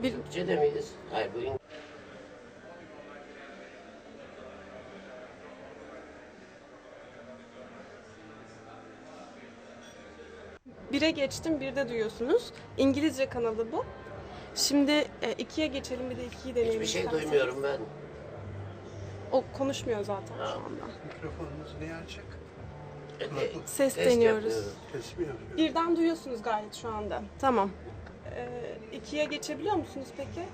Türkçe'de miyiz? Hayır, bu Bire geçtim, bir de duyuyorsunuz. İngilizce kanalı bu. Şimdi ikiye geçelim, bir de ikiyi deneyelim. hiçbir şey isterseniz. duymuyorum ben. O konuşmuyor zaten şu anda. Mikrofonunuz niye açık? Ses Test deniyoruz. yapıyoruz. Ses mi yapıyor? Birden duyuyorsunuz gayet şu anda. Tamam. İkiye geçebiliyor musunuz peki?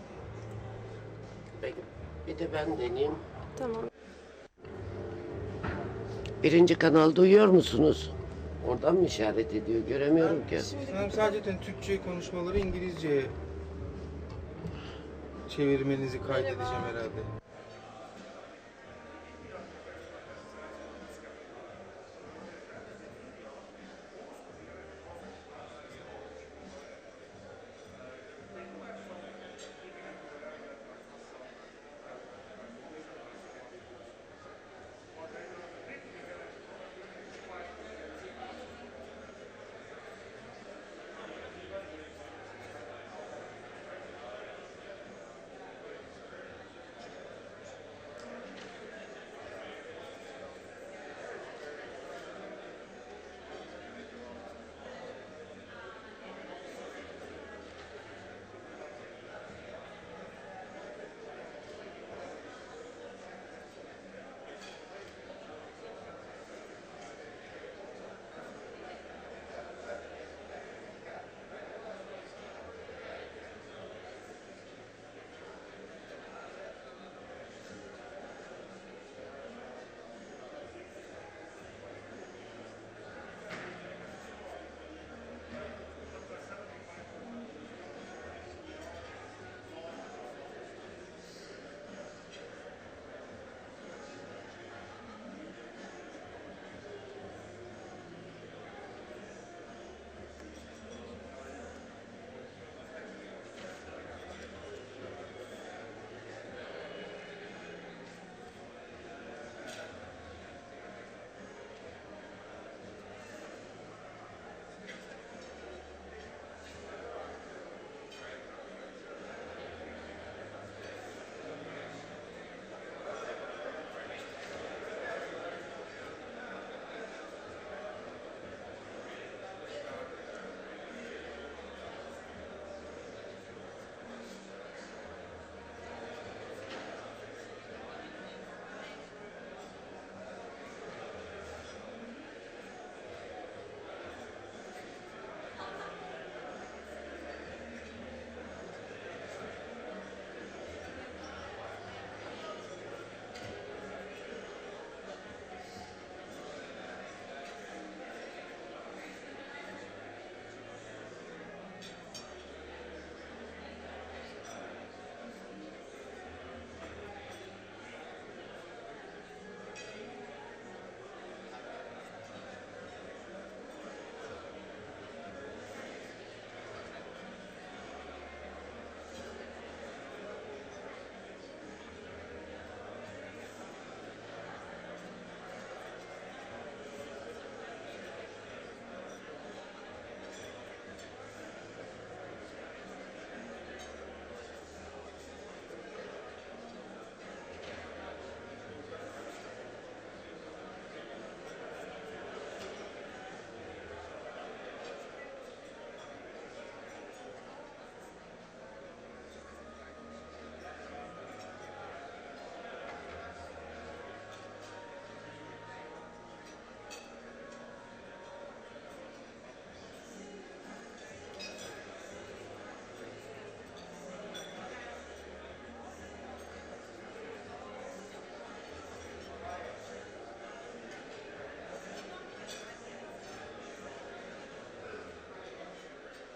Peki, bir de ben deneyeyim. Tamam. Birinci kanal duyuyor musunuz? Oradan mı işaret ediyor? Göremiyorum ki. Hem sadece Türkçe konuşmaları İngilizceye çevirmenizi kaydedeceğim herhalde.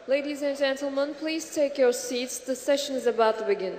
Ladies and gentlemen, please take your seats. The session is about to begin.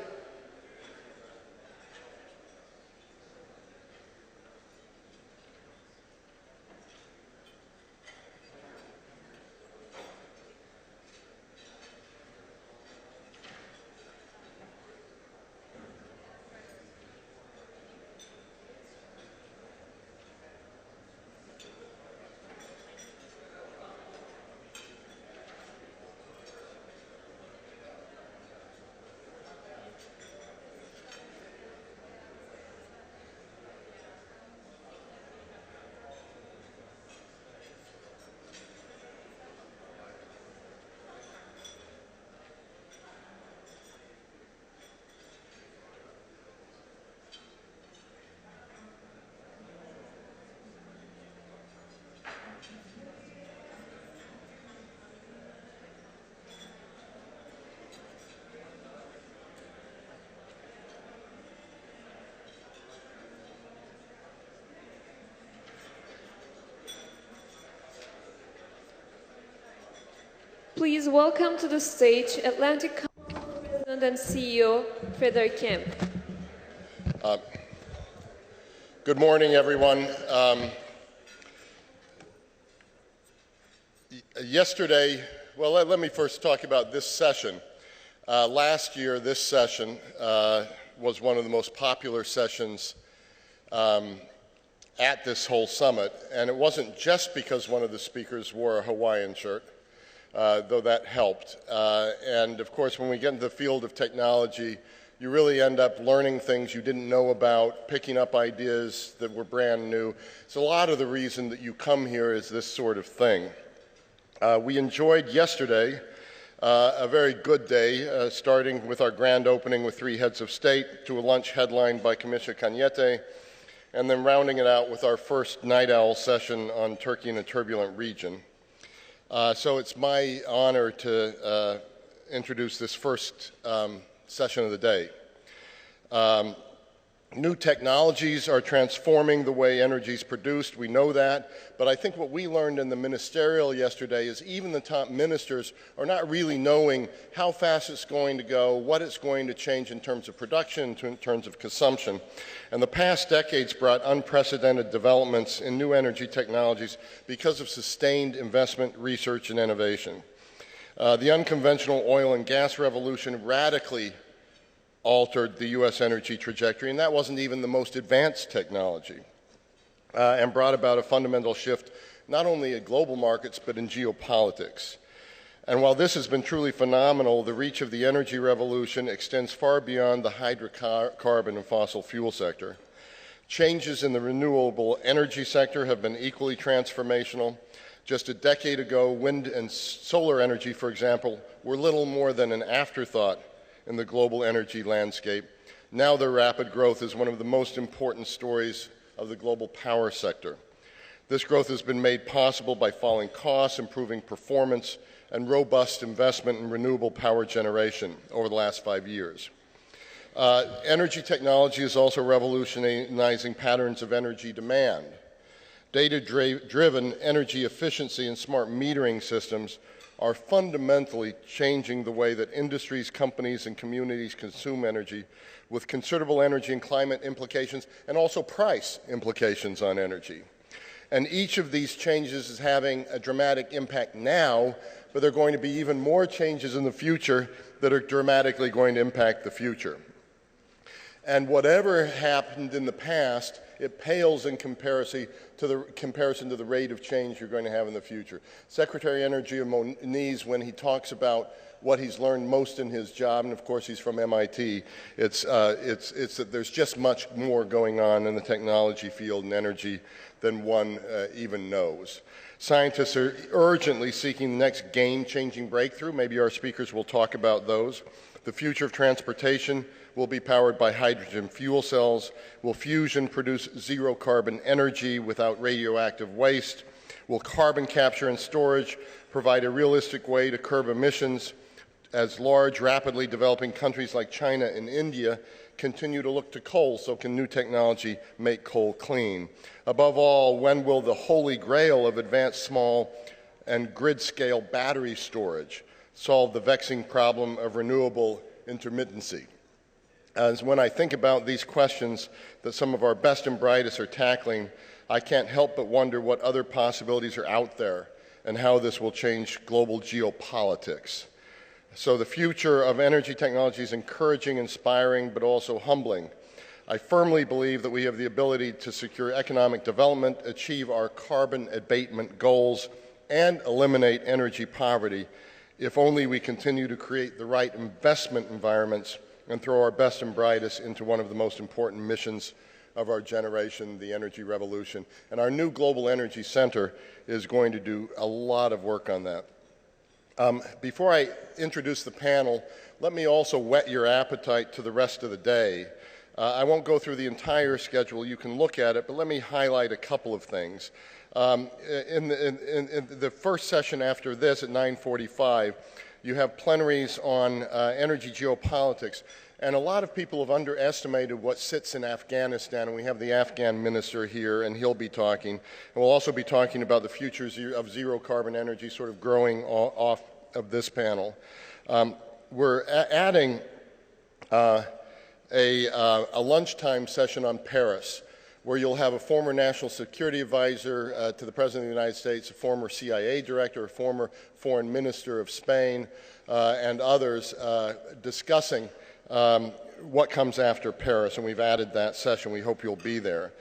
Please welcome to the stage Atlantic Council President and CEO, Frederick Kempe. Good morning, everyone. Yesterday, well, let me first talk about this session. Last year, this session was one of the most popular sessions at this whole summit, and it wasn't just because one of the speakers wore a Hawaiian shirt, though that helped. And of course, when we get into the field of technology, you really end up learning things you didn't know about, picking up ideas that were brand new. So a lot of the reason that you come here is this sort of thing. We enjoyed yesterday a very good day, starting with our grand opening with 3 heads of state, to a lunch headlined by Commissioner Cañete, and then rounding it out with our first night owl session on Turkey in a turbulent region. So it's my honor to introduce this first session of the day. New technologies are transforming the way energy is produced. We know that. But I think what we learned in the ministerial yesterday is even the top ministers are not really knowing how fast it's going to go, what it's going to change in terms of production, in terms of consumption. And the past decades brought unprecedented developments in new energy technologies because of sustained investment, research, and innovation. The unconventional oil and gas revolution radically altered the U.S. energy trajectory, and that wasn't even the most advanced technology, and brought about a fundamental shift not only in global markets but in geopolitics. And while this has been truly phenomenal, the reach of the energy revolution extends far beyond the hydrocarbon and fossil fuel sector. Changes in the renewable energy sector have been equally transformational. Just a decade ago, wind and solar energy, for example, were little more than an afterthought in the global energy landscape. Now their rapid growth is one of the most important stories of the global power sector. This growth has been made possible by falling costs, improving performance, and robust investment in renewable power generation over the last 5 years. Energy technology is also revolutionizing patterns of energy demand. Data-driven energy efficiency and smart metering systems are fundamentally changing the way that industries, companies, and communities consume energy, with considerable energy and climate implications and also price implications on energy. And each of these changes is having a dramatic impact now, but there are going to be even more changes in the future that are dramatically going to impact the future. And whatever happened in the past, it pales in comparison to the rate of change you're going to have in the future. Secretary of Energy Moniz, when he talks about what he's learned most in his job, and of course he's from MIT, it's that there's just much more going on in the technology field and energy than one even knows. Scientists are urgently seeking the next game-changing breakthrough. Maybe our speakers will talk about those. The future of transportation will be powered by hydrogen fuel cells. Will fusion produce zero carbon energy without radioactive waste? Will carbon capture and storage provide a realistic way to curb emissions as large, rapidly developing countries like China and India continue to look to coal? So can new technology make coal clean? Above all, when will the holy grail of advanced small and grid-scale battery storage solve the vexing problem of renewable intermittency? As when I think about these questions that some of our best and brightest are tackling, I can't help but wonder what other possibilities are out there and how this will change global geopolitics. So the future of energy technology is encouraging, inspiring, but also humbling. I firmly believe that we have the ability to secure economic development, achieve our carbon abatement goals, and eliminate energy poverty if only we continue to create the right investment environments and throw our best and brightest into one of the most important missions of our generation, the energy revolution. And our new Global Energy Center is going to do a lot of work on that. Before I introduce the panel, let me also whet your appetite to the rest of the day. I won't go through the entire schedule. You can look at it, but let me highlight a couple of things. In the first session after this at 9:45, you have plenaries on energy geopolitics. And a lot of people have underestimated what sits in Afghanistan, and we have the Afghan minister here, and he'll be talking. And we'll also be talking about the futures of zero carbon energy sort of growing off of this panel. We're adding a lunchtime session on Paris, where you'll have a former national security advisor to the President of the United States, a former CIA director, a former foreign minister of Spain, and others discussing what comes after Paris, and we've added that session. We hope you'll be there.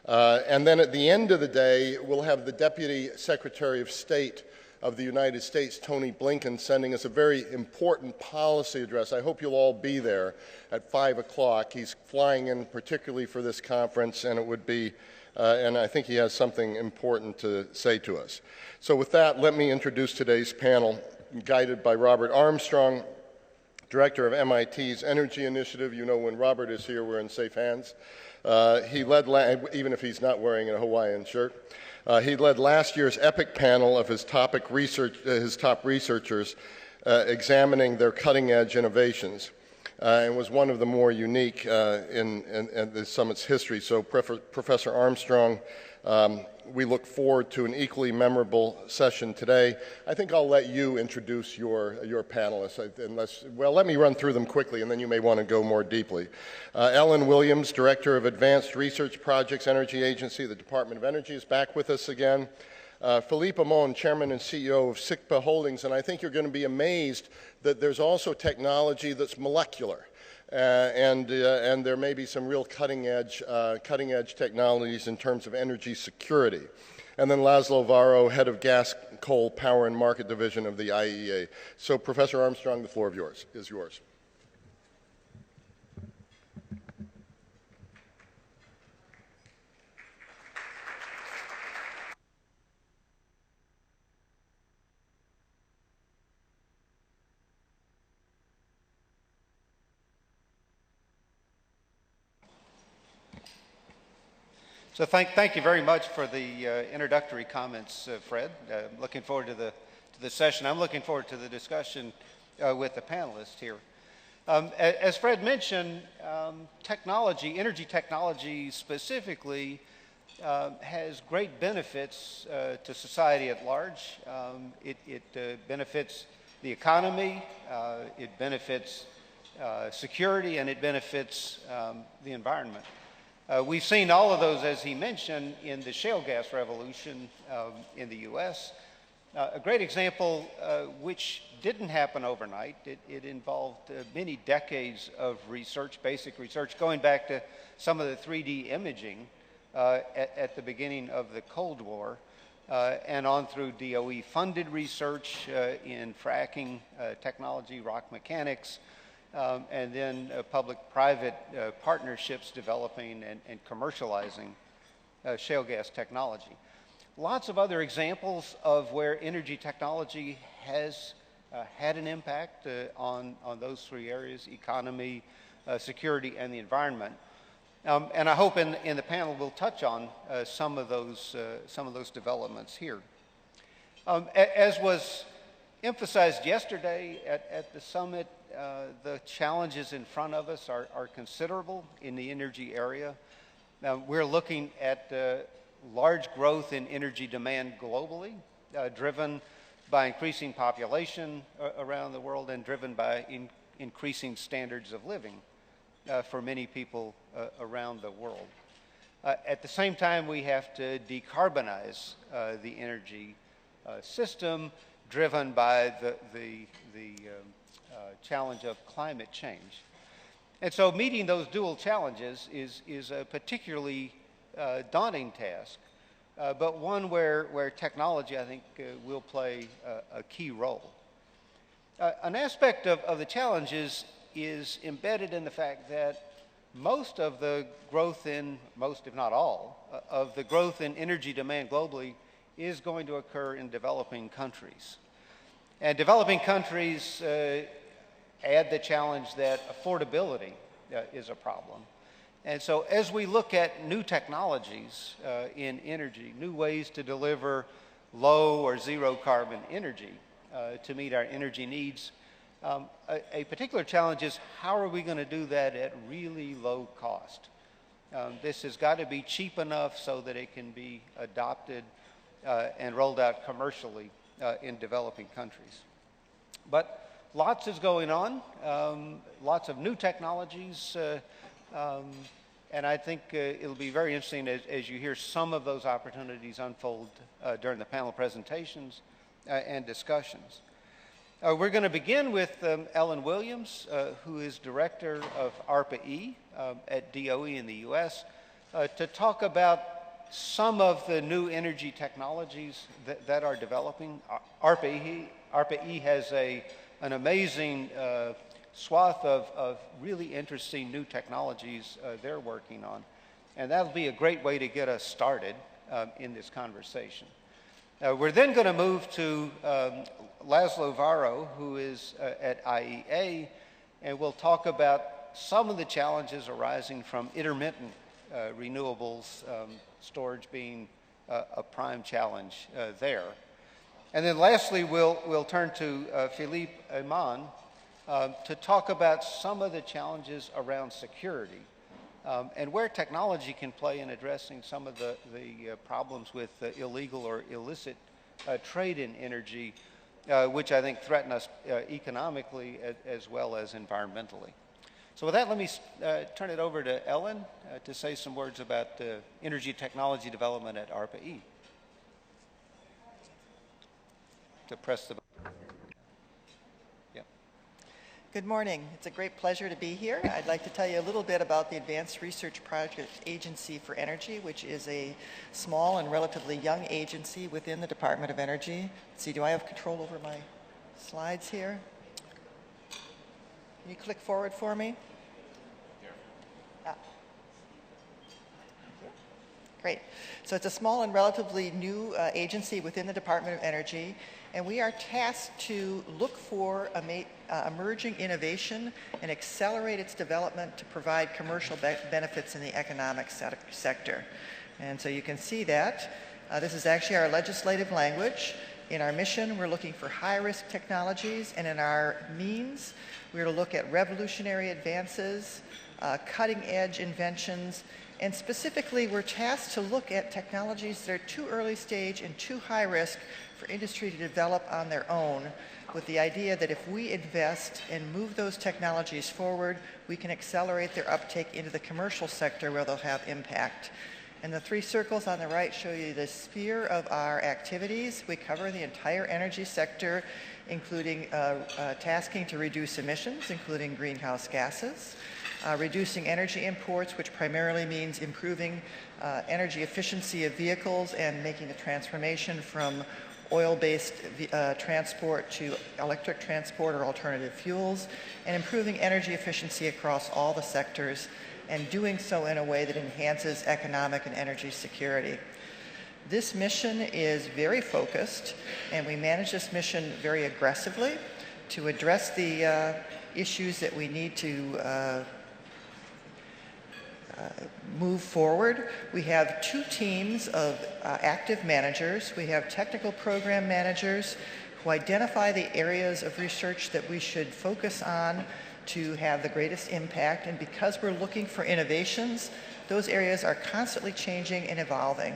And then at the end of the day, we'll have the Deputy Secretary of State of the United States, Tony Blinken, sending us a very important policy address. I hope you'll all be there at 5 o'clock. He's flying in particularly for this conference, and it would be, and I think he has something important to say to us. So with that, let me introduce today's panel, guided by Robert Armstrong, Director of MIT's Energy Initiative. You know, when Robert is here, we're in safe hands. He led, even if he's not wearing a Hawaiian shirt, he led last year's EPIC panel of his top researchers examining their cutting-edge innovations, and was one of the more unique in the summit's history. So Professor Armstrong, we look forward to an equally memorable session today. I think I'll let you introduce your panelists, well, let me run through them quickly, and then you may want to go more deeply. Ellen Williams, Director of Advanced Research Projects, Energy Agency, the Department of Energy, is back with us again. Philippe Amon, Chairman and CEO of SICPA Holdings, and I think you're going to be amazed that there's also technology that's molecular. And there may be some real cutting-edge technologies in terms of energy security. And then László Varró, Head of Gas, Coal, Power and Market Division of the IEA. So Professor Armstrong, the floor is yours. So thank you very much for the introductory comments, Fred. Looking forward to the session. I'm looking forward to the discussion with the panelists here. As Fred mentioned, energy technology specifically, has great benefits to society at large. It benefits the economy, it benefits security, and it benefits the environment. We've seen all of those, as he mentioned, in the shale gas revolution in the U.S. A great example, which didn't happen overnight. It involved many decades of research, basic research, going back to some of the 3D imaging at the beginning of the Cold War, and on through DOE-funded research in fracking technology, rock mechanics, and then public-private partnerships developing and commercializing shale gas technology. Lots of other examples of where energy technology has had an impact on those three areas: economy, security, and the environment. And I hope in the panel we'll touch on some of those developments here. As was emphasized yesterday at the summit, the challenges in front of us are considerable in the energy area. We're looking at large growth in energy demand globally, driven by increasing population around the world and driven by increasing standards of living for many people around the world. At the same time, we have to decarbonize the energy system, driven by the challenge of climate change. And so meeting those dual challenges is a particularly daunting task, but one where technology, I think, will play a key role. An aspect of the challenges is embedded in the fact that most of the growth most, if not all, of the growth in energy demand globally is going to occur in developing countries. And developing countries add the challenge that affordability is a problem. And so as we look at new technologies in energy, new ways to deliver low or zero carbon energy to meet our energy needs, a particular challenge is how are we going to do that at really low cost? This has got to be cheap enough so that it can be adopted and rolled out commercially in developing countries. But lots is going on, lots of new technologies, and I think it'll be very interesting as you hear some of those opportunities unfold during the panel presentations and discussions. We're going to begin with Ellen Williams, who is Director of ARPA-E at DOE in the U.S., to talk about some of the new energy technologies that are developing. ARPA-E has an amazing swath of really interesting new technologies they're working on, and that'll be a great way to get us started in this conversation. We're then going to move to László Varró, who is at IEA, and we'll talk about some of the challenges arising from intermittent renewables, storage being a prime challenge there. And then lastly, we'll turn to Philippe Amon to talk about some of the challenges around security and where technology can play in addressing some of the problems with illegal or illicit trade in energy, which I think threaten us economically as well as environmentally. So with that, let me turn it over to Ellen to say some words about energy technology development at ARPA-E. To press the button. Yeah. Good morning. It's a great pleasure to be here. I'd like to tell you a little bit about the Advanced Research Project Agency for Energy, which is a small and relatively young agency within the Department of Energy. Let's see, do I have control over my slides here? Can you click forward for me? Great. So it's a small and relatively new agency within the Department of Energy, and we are tasked to look for emerging innovation and accelerate its development to provide commercial benefits in the economic sector. And so you can see that. This is actually our legislative language. In our mission, we're looking for high-risk technologies, and in our means, we're to look at revolutionary advances, cutting-edge inventions, and specifically, we're tasked to look at technologies that are too early stage and too high risk for industry to develop on their own, with the idea that if we invest and move those technologies forward, we can accelerate their uptake into the commercial sector where they'll have impact. And the three circles on the right show you the sphere of our activities. We cover the entire energy sector, including tasking to reduce emissions, including greenhouse gases. Reducing energy imports, which primarily means improving energy efficiency of vehicles and making the transformation from oil-based transport to electric transport or alternative fuels, and improving energy efficiency across all the sectors, and doing so in a way that enhances economic and energy security. This mission is very focused, and we manage this mission very aggressively to address the issues that we need to move forward. We have two teams of active managers. We have technical program managers who identify the areas of research that we should focus on to have the greatest impact. And because we're looking for innovations, those areas are constantly changing and evolving.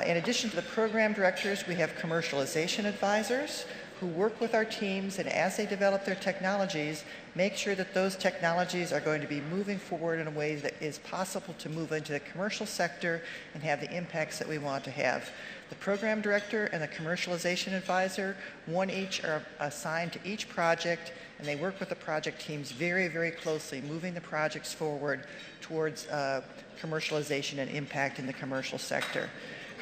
In addition to the program directors, we have commercialization advisors who work with our teams, and as they develop their technologies, make sure that those technologies are going to be moving forward in a way that is possible to move into the commercial sector and have the impacts that we want to have. The program director and the commercialization advisor, one each, are assigned to each project, and they work with the project teams very, very closely, moving the projects forward towards commercialization and impact in the commercial sector.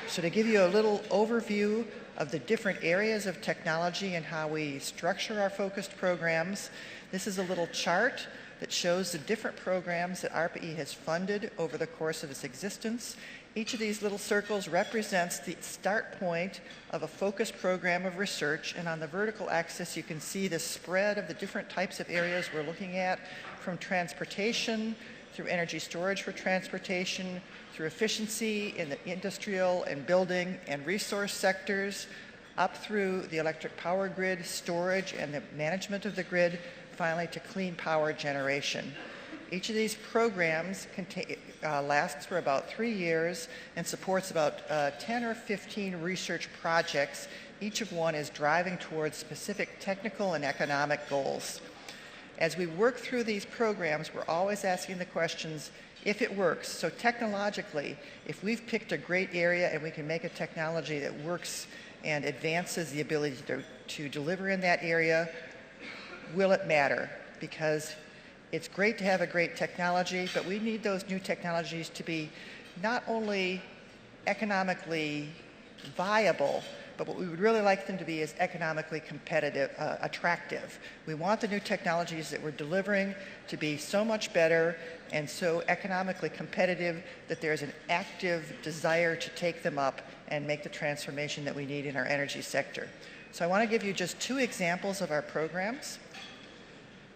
So to give you a little overview of the different areas of technology and how we structure our focused programs, this is a little chart that shows the different programs that ARPA-E has funded over the course of its existence. Each of these little circles represents the start point of a focused program of research, and on the vertical axis you can see the spread of the different types of areas we're looking at, from transportation, through energy storage for transportation, through efficiency in the industrial and building and resource sectors, up through the electric power grid, storage, and the management of the grid, finally to clean power generation. Each of these programs lasts for about 3 years and supports about 10 or 15 research projects. Each of one is driving towards specific technical and economic goals. As we work through these programs, we're always asking the questions, if it works. So technologically, if we've picked a great area and we can make a technology that works and advances the ability to deliver in that area, will it matter? Because it's great to have a great technology, but we need those new technologies to be not only economically viable, but what we would really like them to be is economically competitive, attractive. We want the new technologies that we're delivering to be so much better and so economically competitive that there's an active desire to take them up and make the transformation that we need in our energy sector. So I want to give you just 2 examples of our programs.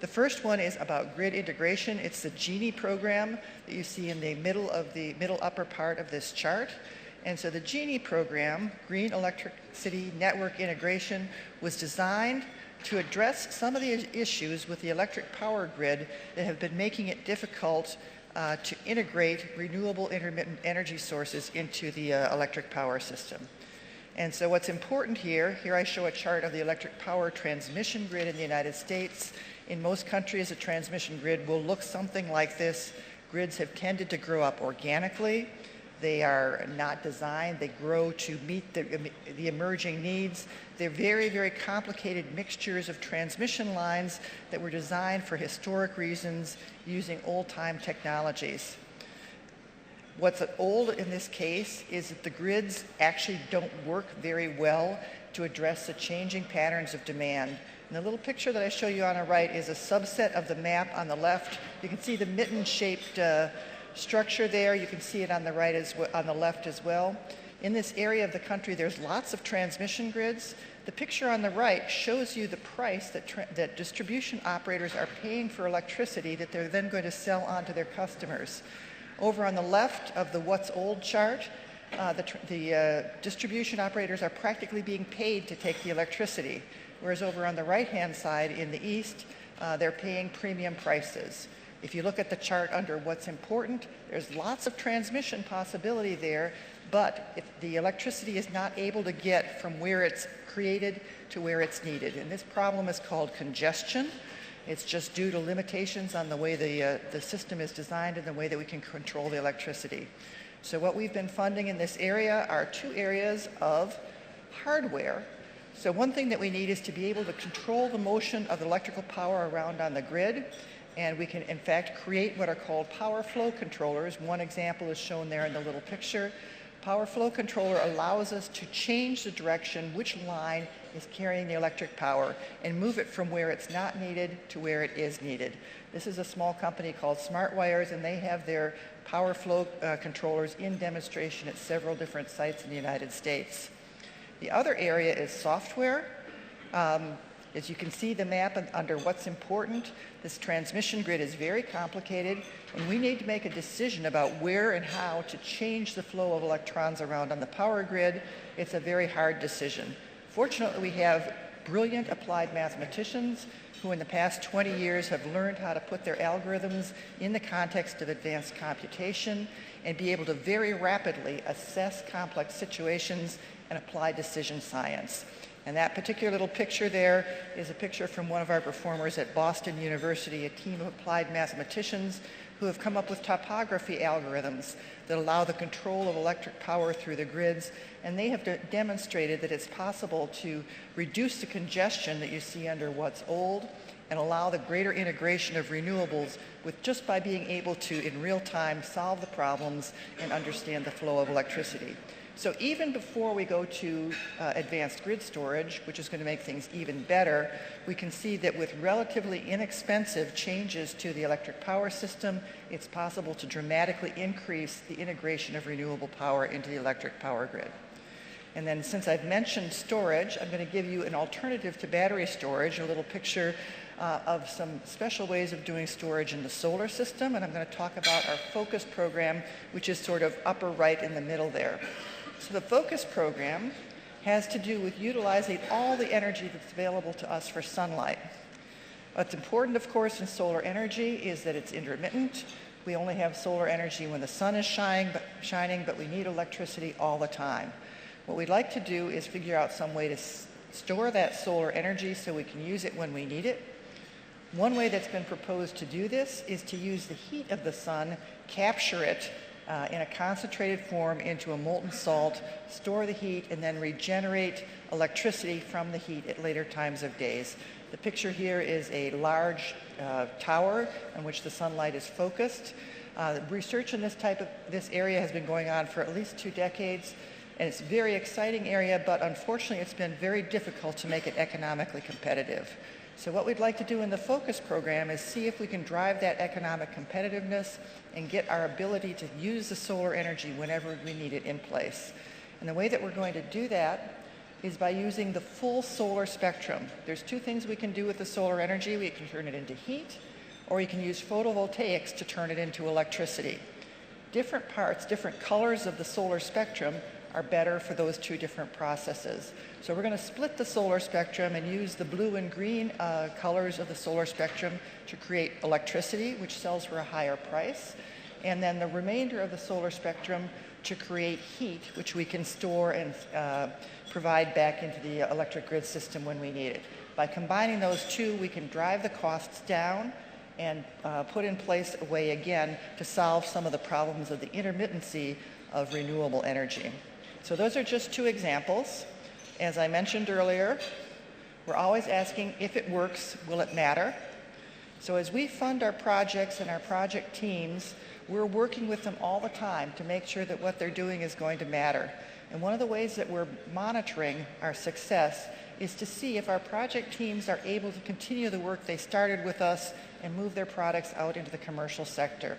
The first one is about grid integration. It's the GENIE program that you see in the middle upper part of this chart. And so the GENIE program, Green Electricity Network Integration, was designed to address some of the issues with the electric power grid that have been making it difficult to integrate renewable intermittent energy sources into the electric power system. And so what's important here I show a chart of the electric power transmission grid in the United States. In most countries, a transmission grid will look something like this. Grids have tended to grow up organically. They are not designed, they grow to meet the emerging needs. They're very, very complicated mixtures of transmission lines that were designed for historic reasons using old-time technologies. What's old in this case is that the grids actually don't work very well to address the changing patterns of demand. And the little picture that I show you on the right is a subset of the map on the left. You can see the mitten-shaped structure there. You can see it on the right on the left as well. In this area of the country, there's lots of transmission grids. The picture on the right shows you the price that distribution operators are paying for electricity that they're then going to sell on to their customers. Over on the left of the what's old chart, the distribution operators are practically being paid to take the electricity, whereas over on the right-hand side in the east, they're paying premium prices. If you look at the chart under what's important, there's lots of transmission possibility there, but if the electricity is not able to get from where it's created to where it's needed. And this problem is called congestion. It's just due to limitations on the way the system is designed and the way that we can control the electricity. So what we've been funding in this area are 2 areas of hardware. So one thing that we need is to be able to control the motion of the electrical power around on the grid. And we can, in fact, create what are called power flow controllers. One example is shown there in the little picture. Power flow controller allows us to change the direction which line is carrying the electric power and move it from where it's not needed to where it is needed. This is a small company called Smart Wires, and they have their power flow controllers in demonstration at several different sites in the United States. The other area is software. As you can see the map under what's important, this transmission grid is very complicated, and we need to make a decision about where and how to change the flow of electrons around on the power grid. It's a very hard decision. Fortunately, we have brilliant applied mathematicians who in the past 20 years have learned how to put their algorithms in the context of advanced computation and be able to very rapidly assess complex situations and apply decision science. And that particular little picture there is a picture from one of our performers at Boston University, a team of applied mathematicians who have come up with topography algorithms that allow the control of electric power through the grids. And they have demonstrated that it's possible to reduce the congestion that you see under what's old and allow the greater integration of renewables with just by being able to, in real time, solve the problems and understand the flow of electricity. So even before we go to advanced grid storage, which is going to make things even better, we can see that with relatively inexpensive changes to the electric power system, it's possible to dramatically increase the integration of renewable power into the electric power grid. And then since I've mentioned storage, I'm going to give you an alternative to battery storage, a little picture of some special ways of doing storage in the solar system, and I'm going to talk about our FOCUS program, which is sort of upper right in the middle there. So the FOCUS program has to do with utilizing all the energy that's available to us for sunlight. What's important, of course, in solar energy is that it's intermittent. We only have solar energy when the sun is shining, but we need electricity all the time. What we'd like to do is figure out some way to store that solar energy so we can use it when we need it. One way that's been proposed to do this is to use the heat of the sun, capture it in a concentrated form into a molten salt, store the heat, and then regenerate electricity from the heat at later times of days. The picture here is a large tower in which the sunlight is focused. Research in this area has been going on for at least 2 decades, and it's a very exciting area, but unfortunately it's been very difficult to make it economically competitive. So what we'd like to do in the FOCUS program is see if we can drive that economic competitiveness and get our ability to use the solar energy whenever we need it in place. And the way that we're going to do that is by using the full solar spectrum. There's 2 things we can do with the solar energy. We can turn it into heat, or we can use photovoltaics to turn it into electricity. Different parts, different colors of the solar spectrum are better for those 2 different processes. So we're going to split the solar spectrum and use the blue and green colors of the solar spectrum to create electricity, which sells for a higher price, and then the remainder of the solar spectrum to create heat, which we can store and provide back into the electric grid system when we need it. By combining those 2, we can drive the costs down and put in place a way, again, to solve some of the problems of the intermittency of renewable energy. So those are just 2 examples. As I mentioned earlier, we're always asking, if it works, will it matter? So as we fund our projects and our project teams, we're working with them all the time to make sure that what they're doing is going to matter. And one of the ways that we're monitoring our success is to see if our project teams are able to continue the work they started with us and move their products out into the commercial sector.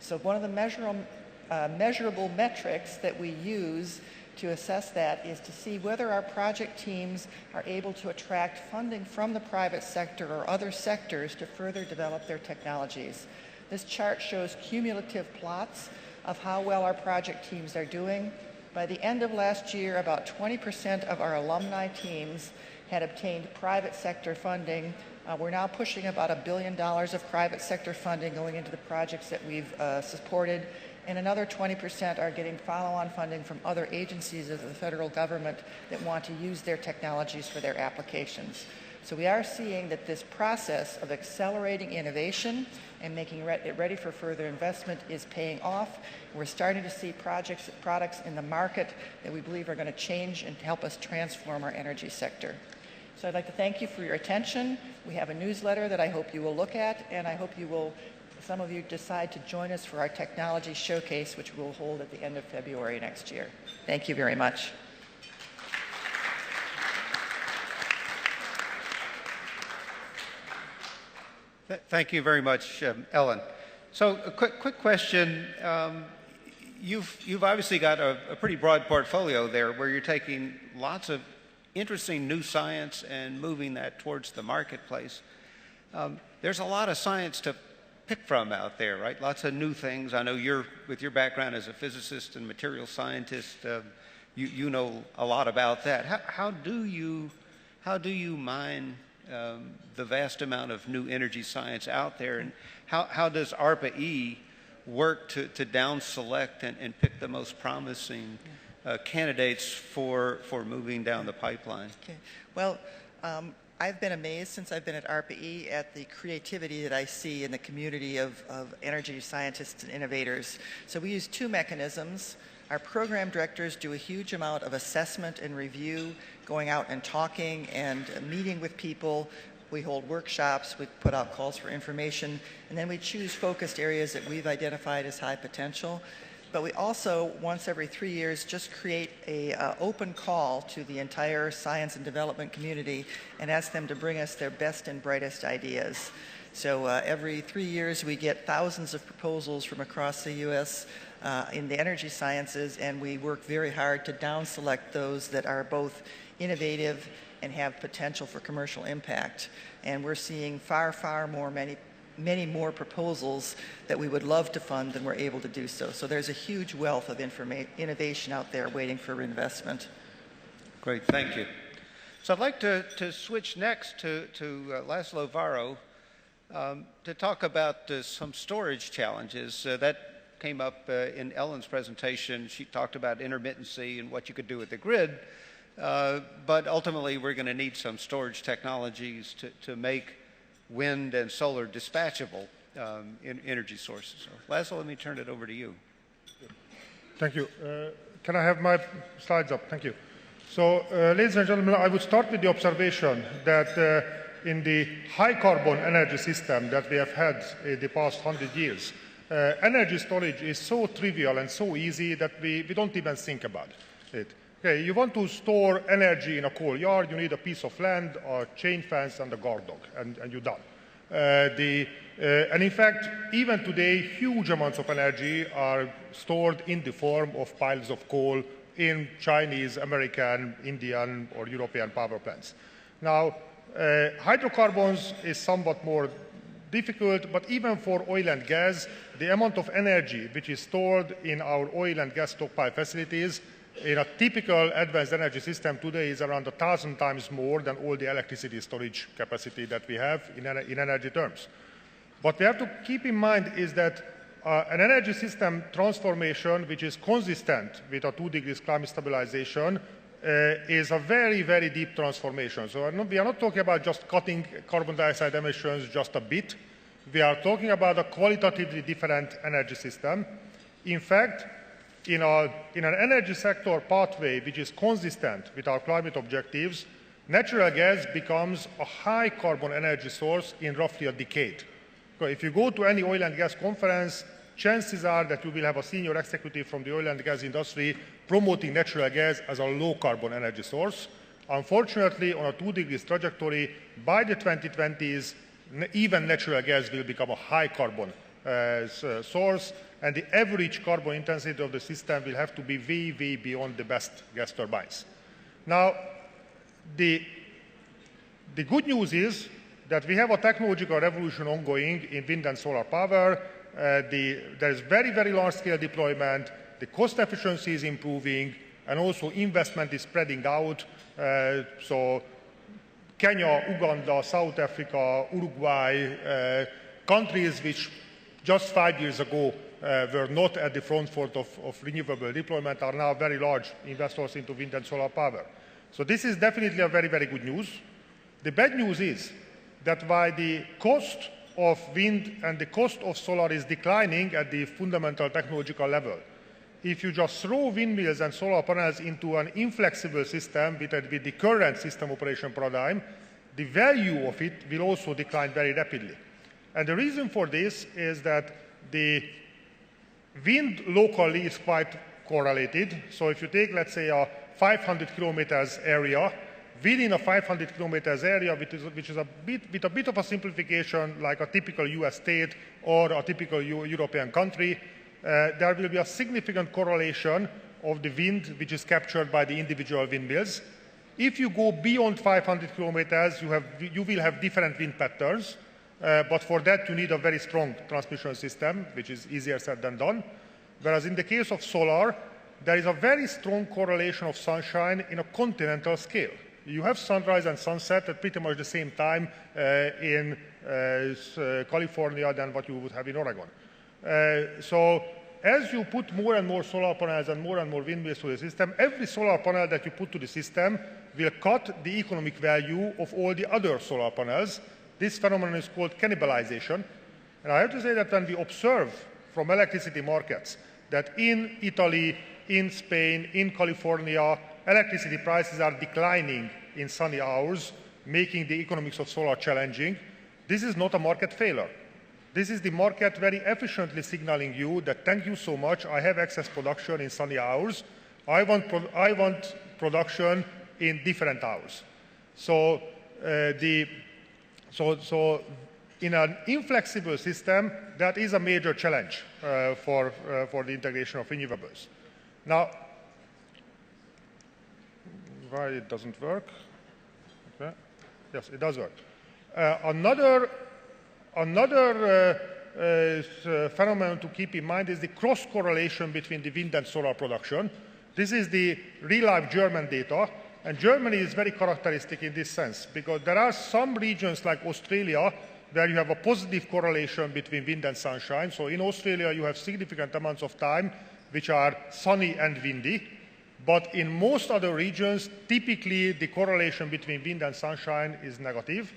So one of the measurable metrics that we use to assess that is to see whether our project teams are able to attract funding from the private sector or other sectors to further develop their technologies. This chart shows cumulative plots of how well our project teams are doing. By the end of last year, about 20% of our alumni teams had obtained private sector funding. We're now pushing about $1 billion of private sector funding going into the projects that we've supported, and another 20% are getting follow-on funding from other agencies of the federal government that want to use their technologies for their applications. So we are seeing that this process of accelerating innovation and making it ready for further investment is paying off. We're starting to see products in the market that we believe are going to change and help us transform our energy sector. So I'd like to thank you for your attention. We have a newsletter that I hope you will look at, and I hope you will, some of you, decide to join us for our technology showcase, which we'll hold at the end of February next year. Thank you very much. Thank you very much, Ellen. So a quick question. You've obviously got a pretty broad portfolio there where you're taking lots of interesting new science and moving that towards the marketplace. There's a lot of science to pick from out there, right? Lots of new things. I know with your background as a physicist and material scientist, you know a lot about that. How do you mine the vast amount of new energy science out there, and how does ARPA-E work to down select and pick the most promising candidates for moving down the pipeline? Okay. Well, I've been amazed since I've been at ARPA-E at the creativity that I see in the community of energy scientists and innovators. So we use 2 mechanisms. Our program directors do a huge amount of assessment and review, going out and talking and meeting with people. We hold workshops, we put out calls for information, and then we choose focused areas that we've identified as high potential. But we also, once every 3 years, just create an open call to the entire science and development community and ask them to bring us their best and brightest ideas. So every 3 years we get thousands of proposals from across the U.S. In the energy sciences, and we work very hard to down select those that are both innovative and have potential for commercial impact. And we're seeing many more proposals that we would love to fund than we're able to do so. So there's a huge wealth of innovation out there waiting for investment. Great, thank you. So I'd like to switch next to László Varró, to talk about some storage challenges. That came up in Ellen's presentation. She talked about intermittency and what you could do with the grid, but ultimately we're going to need some storage technologies to make wind and solar dispatchable energy sources. So, László, let me turn it over to you. Thank you. Can I have my slides up? Thank you. So, ladies and gentlemen, I would start with the observation that in the high-carbon energy system that we have had in the past 100 years, energy storage is so trivial and so easy that we don't even think about it. Okay, you want to store energy in a coal yard, you need a piece of land, a chain fence, and a guard dog, and you're done. And in fact, even today, huge amounts of energy are stored in the form of piles of coal in Chinese, American, Indian, or European power plants. Now, hydrocarbons is somewhat more difficult, but even for oil and gas, the amount of energy which is stored in our oil and gas stockpile facilities in a typical advanced energy system today is around 1,000 times more than all the electricity storage capacity that we have in energy terms. What we have to keep in mind is that an energy system transformation which is consistent with a 2 degrees climate stabilization is a very, very deep transformation. So we are not talking about just cutting carbon dioxide emissions just a bit. We are talking about a qualitatively different energy system. In fact, in an energy sector pathway which is consistent with our climate objectives, natural gas becomes a high carbon energy source in roughly a decade. So if you go to any oil and gas conference, chances are that you will have a senior executive from the oil and gas industry promoting natural gas as a low carbon energy source. Unfortunately, on a 2 degrees trajectory, by the 2020s, even natural gas will become a high carbon source, and the average carbon intensity of the system will have to be way, way beyond the best gas turbines. Now, the good news is that we have a technological revolution ongoing in wind and solar power. There is very, very large-scale deployment. The cost efficiency is improving, and also investment is spreading out. So Kenya, Uganda, South Africa, Uruguay, countries which just 5 years ago were not at the front foot of renewable deployment are now very large investors into wind and solar power. So this is definitely a very, very good news. The bad news is that while the cost of wind and the cost of solar is declining at the fundamental technological level, if you just throw windmills and solar panels into an inflexible system with the current system operation paradigm, the value of it will also decline very rapidly. And the reason for this is that the wind locally is quite correlated. So if you take, let's say, a 500 kilometers area, within a 500 kilometers area, which is a bit of a simplification, like a typical US state or a typical European country, there will be a significant correlation of the wind which is captured by the individual windmills. If you go beyond 500 kilometers, you will have different wind patterns, but for that you need a very strong transmission system, which is easier said than done. Whereas in the case of solar, there is a very strong correlation of sunshine in a continental scale. You have sunrise and sunset at pretty much the same time in California than what you would have in Oregon. So as you put more and more solar panels and more windmills to the system, every solar panel that you put to the system will cut the economic value of all the other solar panels. This phenomenon is called cannibalization. And I have to say that when we observe from electricity markets that in Italy, in Spain, in California, electricity prices are declining in sunny hours, making the economics of solar challenging, this is not a market failure. This is the market very efficiently signaling you that thank you so much, I have excess production in sunny hours, I want production in different hours. So, in an inflexible system, that is a major challenge for the integration of renewables. Now, why it doesn't work? Okay. Yes, it does work. Another phenomenon to keep in mind is the cross-correlation between the wind and solar production. This is the real-life German data, and Germany is very characteristic in this sense, because there are some regions like Australia where you have a positive correlation between wind and sunshine. So in Australia, you have significant amounts of time which are sunny and windy. But in most other regions, typically the correlation between wind and sunshine is negative.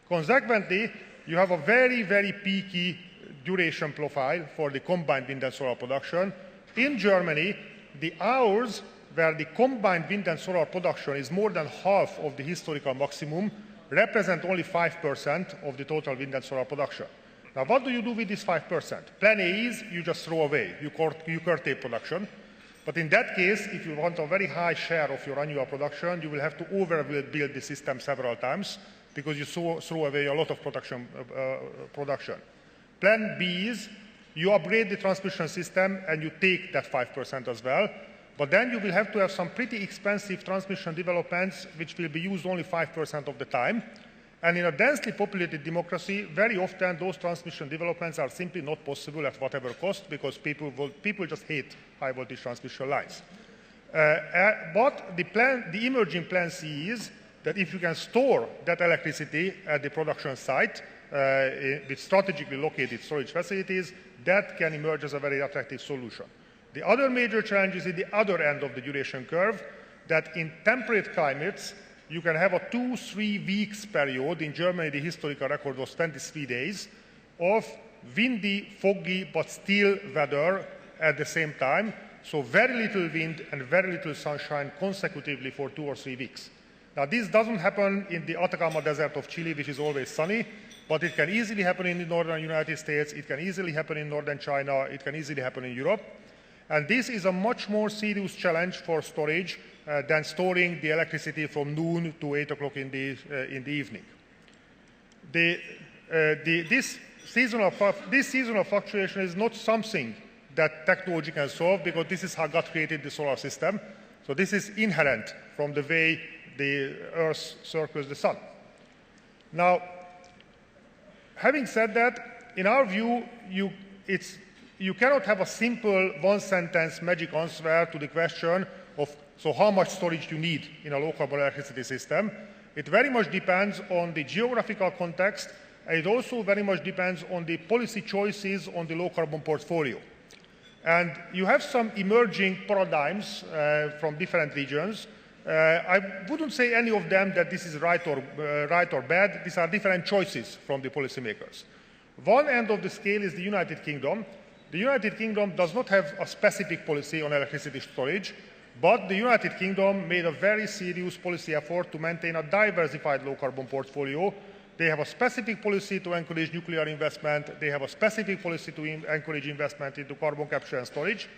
Consequently, you have a very, very peaky duration profile for the combined wind and solar production. In Germany, the hours where the combined wind and solar production is more than half of the historical maximum represent only 5% of the total wind and solar production. Now, what do you do with this 5%? Plan A is you just throw away, you curtail production. But in that case, if you want a very high share of your annual production, you will have to overbuild the system several times because you throw away a lot of production. Plan B is you upgrade the transmission system and you take that 5% as well. But then you will have to have some pretty expensive transmission developments which will be used only 5% of the time. And in a densely populated democracy, very often those transmission developments are simply not possible at whatever cost because people just hate high voltage transmission lines. But the emerging plan C is that if you can store that electricity at the production site with strategically located storage facilities, that can emerge as a very attractive solution. The other major challenge is at the other end of the duration curve, that in temperate climates, you can have a 2-3 weeks period. In Germany, the historical record was 23 days of windy, foggy, but still weather at the same time. So very little wind and very little sunshine consecutively for 2 or 3 weeks. Now, this doesn't happen in the Atacama Desert of Chile, which is always sunny, but it can easily happen in the northern United States. It can easily happen in northern China. It can easily happen in Europe. And this is a much more serious challenge for storage than storing the electricity from noon to 8 o'clock in the evening. This seasonal fluctuation is not something that technology can solve because this is how God created the solar system. So this is inherent from the way the Earth circles the Sun. Now, having said that, in our view, you cannot have a simple one-sentence magic answer to the question of so how much storage you need in a low-carbon electricity system. It very much depends on the geographical context, and it also very much depends on the policy choices on the low-carbon portfolio. And you have some emerging paradigms from different regions. I wouldn't say any of them that this is right or bad. These are different choices from the policymakers. One end of the scale is the United Kingdom. The United Kingdom does not have a specific policy on electricity storage, but the United Kingdom made a very serious policy effort to maintain a diversified low-carbon portfolio. They have a specific policy to encourage nuclear investment. They have a specific policy to encourage investment into carbon capture and storage.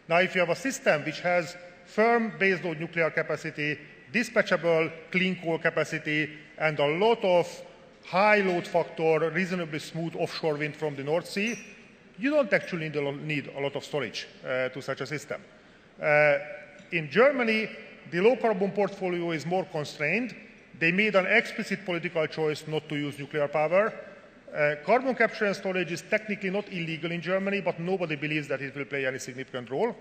Now, if you have a system which has firm baseload nuclear capacity, dispatchable clean coal capacity, and a lot of high load factor, reasonably smooth offshore wind from the North Sea, you don't actually need a lot of storage to such a system. In Germany, the low-carbon portfolio is more constrained. They made an explicit political choice not to use nuclear power. Carbon capture and storage is technically not illegal in Germany, but nobody believes that it will play any significant role.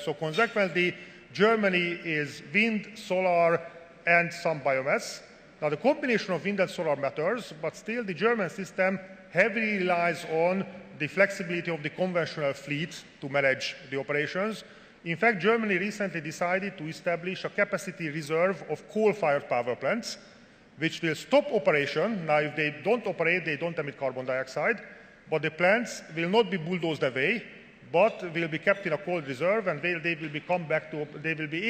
So consequently, Germany is wind, solar, and some biomass. Now, the combination of wind and solar matters, but still the German system heavily relies on the flexibility of the conventional fleet to manage the operations. In fact, Germany recently decided to establish a capacity reserve of coal-fired power plants, which will stop operation. Now, if they don't operate, they don't emit carbon dioxide, but the plants will not be bulldozed away, but will be kept in a cold reserve, and they will be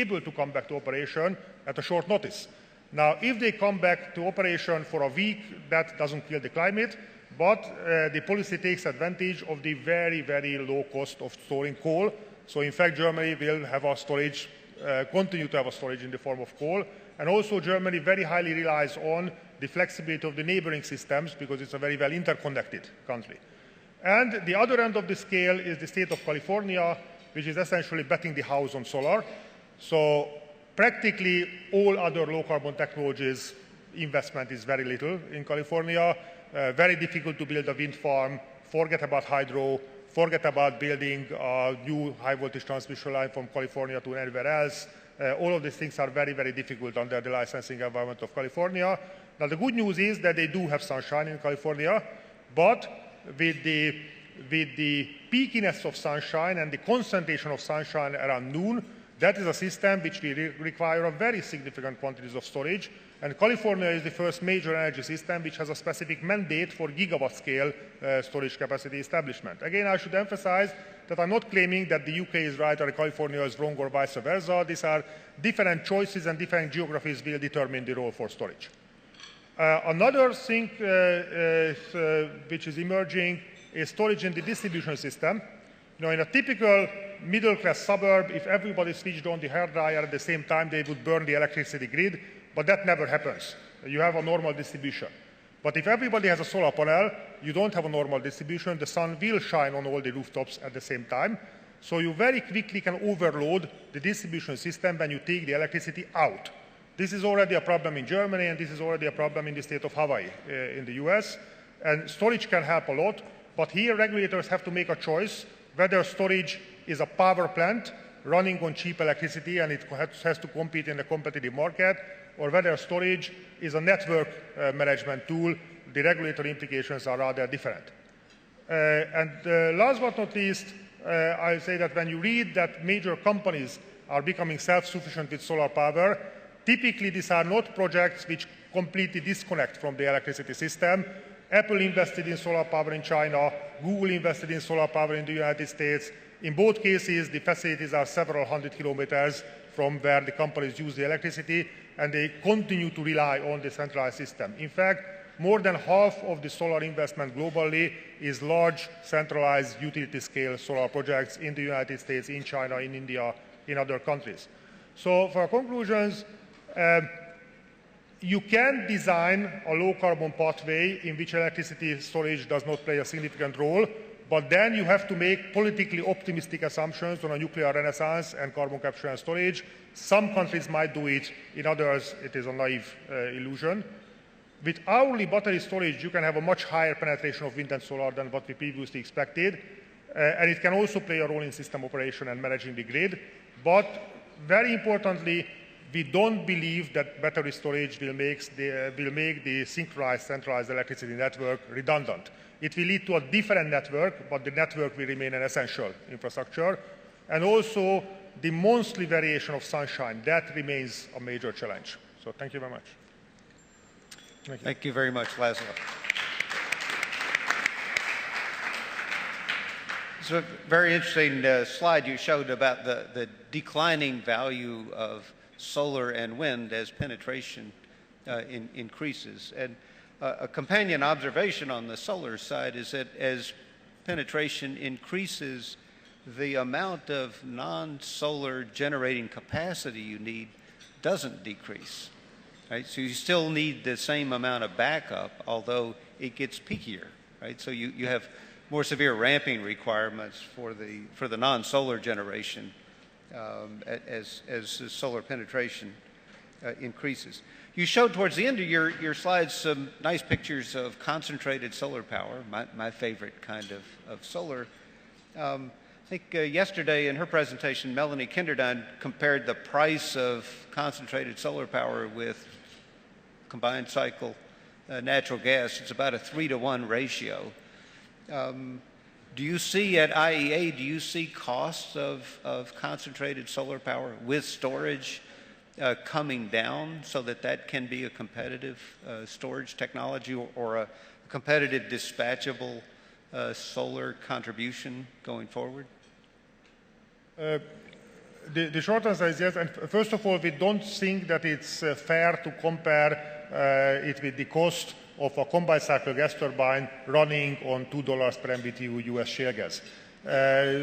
able to come back to operation at a short notice. Now, if they come back to operation for a week, that doesn't kill the climate, but the policy takes advantage of the very, very low cost of storing coal. So in fact, Germany will have a storage, continue to have a storage in the form of coal. And also Germany very highly relies on the flexibility of the neighboring systems because it's a very well interconnected country. And the other end of the scale is the state of California, which is essentially betting the house on solar. So practically all other low carbon technologies investment is very little in California. Very difficult to build a wind farm, forget about hydro, forget about building a new high voltage transmission line from California to anywhere else. All of these things are very, very difficult under the licensing environment of California. Now, the good news is that they do have sunshine in California, but with the peakiness of sunshine and the concentration of sunshine around noon, that is a system which will require a very significant quantities of storage. And California is the first major energy system which has a specific mandate for gigawatt scale storage capacity establishment. Again, I should emphasize that I'm not claiming that the UK is right or California is wrong or vice versa. These are different choices and different geographies will determine the role for storage. Another thing which is emerging is storage in the distribution system. You know, in a typical middle-class suburb, if everybody switched on the hairdryer at the same time, they would burn the electricity grid, but that never happens. You have a normal distribution. But if everybody has a solar panel, you don't have a normal distribution. The sun will shine on all the rooftops at the same time. So you very quickly can overload the distribution system when you take the electricity out. This is already a problem in Germany, and this is already a problem in the state of Hawaii in the US. And storage can help a lot, but here regulators have to make a choice whether storage is a power plant running on cheap electricity and it has to compete in a competitive market, or whether storage is a network management tool. The regulatory implications are rather different. And last but not least, I'll say that when you read that major companies are becoming self-sufficient with solar power, typically these are not projects which completely disconnect from the electricity system. Apple invested in solar power in China, Google invested in solar power in the United States. In both cases, the facilities are several hundred kilometers from where the companies use the electricity, and they continue to rely on the centralized system. In fact, more than half of the solar investment globally is large, centralized, utility-scale solar projects in the United States, in China, in India, in other countries. So for conclusions, you can design a low-carbon pathway in which electricity storage does not play a significant role, but then you have to make politically optimistic assumptions on a nuclear renaissance and carbon capture and storage. Some countries might do it, in others it is a naive illusion. With hourly battery storage, you can have a much higher penetration of wind and solar than what we previously expected, and it can also play a role in system operation and managing the grid. But very importantly, we don't believe that battery storage will make the synchronized centralized electricity network redundant. It will lead to a different network, but the network will remain an essential infrastructure. And also, the monthly variation of sunshine, that remains a major challenge. So thank you very much. Thank you very much, László. It's a very interesting slide you showed about the declining value of solar and wind as penetration increases. And a companion observation on the solar side is that as penetration increases, the amount of non-solar generating capacity you need doesn't decrease. Right? So you still need the same amount of backup, although it gets peakier. Right? So you have more severe ramping requirements for the non-solar generation as the solar penetration increases. You showed towards the end of your slides some nice pictures of concentrated solar power, my favorite kind of solar. I think yesterday in her presentation, Melanie Kinderdine compared the price of concentrated solar power with combined cycle natural gas. It's about a 3-to-1 ratio. Do you see at IEA, do you see costs of concentrated solar power with storage coming down so that can be a competitive storage technology or a competitive dispatchable solar contribution going forward? The short answer is yes. And first of all, we don't think that it's fair to compare it with the cost of a combined cycle gas turbine running on $2 per MBTU US shale gas.